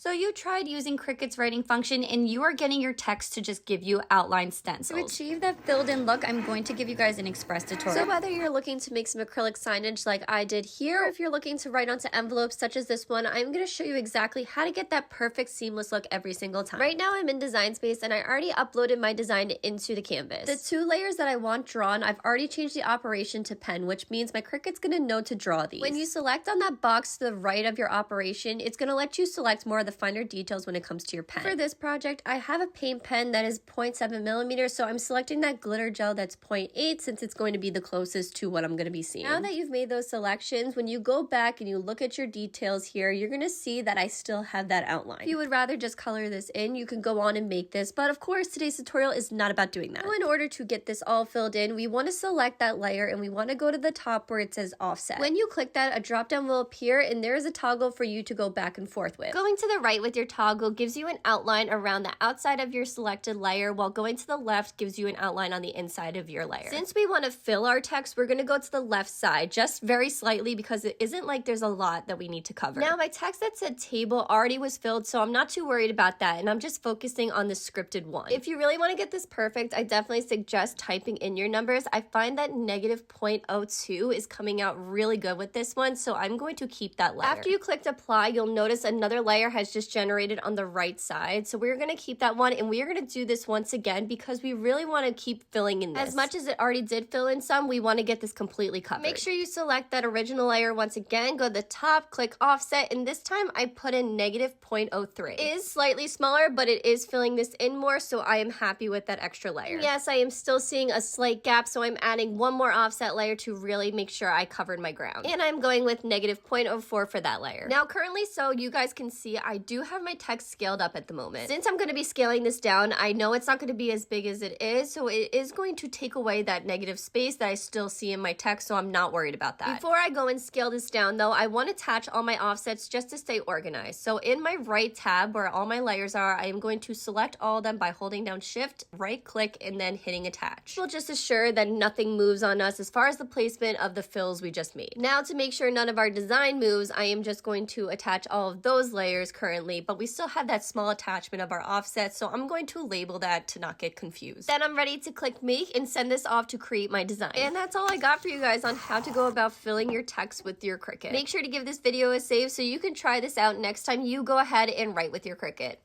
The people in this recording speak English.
So you tried using Cricut's writing function and you are getting your text to just give you outline stencils. To achieve that filled in look, I'm going to give you guys an express tutorial. So whether you're looking to make some acrylic signage like I did here, or if you're looking to write onto envelopes such as this one, I'm going to show you exactly how to get that perfect seamless look every single time. Right now I'm in Design Space and I already uploaded my design into the canvas. The 2 layers that I want drawn, I've already changed the operation to pen, which means my Cricut's going to know to draw these. When you select on that box to the right of your operation, it's going to let you select more of the finer details when it comes to your pen. For this project, I have a paint pen that is 0.7 millimeters, so I'm selecting that glitter gel that's 0.8 since it's going to be the closest to what I'm going to be seeing. Now that you've made those selections, when you go back and you look at your details here, you're going to see that I still have that outline. If you would rather just color this in, you can go on and make this, but of course today's tutorial is not about doing that. So in order to get this all filled in, we want to select that layer and we want to go to the top where it says offset. When you click that, a drop down will appear and there is a toggle for you to go back and forth with. Going to the right with your toggle gives you an outline around the outside of your selected layer, while going to the left gives you an outline on the inside of your layer. Since we want to fill our text, we're going to go to the left side just very slightly because it isn't like there's a lot that we need to cover. Now my text that said table already was filled, so I'm not too worried about that, and I'm just focusing on the scripted one. If you really want to get this perfect, I definitely suggest typing in your numbers. I find that negative 0.02 is coming out really good with this one, so I'm going to keep that layer. After you clicked apply, you'll notice another layer has just generated on the right side, so we're going to keep that one, and we are going to do this once again because we really want to keep filling in this. As much as it already did fill in some, we want to get this completely covered. Make sure you select that original layer once again, go to the top, click offset, and this time I put in negative 0.03. It is slightly smaller, but it is filling this in more, so I am happy with that extra layer. And yes, I am still seeing a slight gap, so I'm adding one more offset layer to really make sure I covered my ground. And I'm going with negative 0.04 for that layer. Now currently, so you guys can see, I do have my text scaled up at the moment. Since I'm going to be scaling this down, I know it's not going to be as big as it is, so it is going to take away that negative space that I still see in my text, so I'm not worried about that. Before I go and scale this down though, I want to attach all my offsets just to stay organized. So in my right tab where all my layers are, I am going to select all of them by holding down shift, right click, and then hitting attach. We'll just assure that nothing moves on us as far as the placement of the fills we just made. Now to make sure none of our design moves, I am just going to attach all of those layers currently, but we still have that small attachment of our offset, so I'm going to label that to not get confused. Then I'm ready to click make and send this off to create my design. And that's all I got for you guys on how to go about filling your text with your Cricut. Make sure to give this video a save so you can try this out next time you go ahead and write with your Cricut.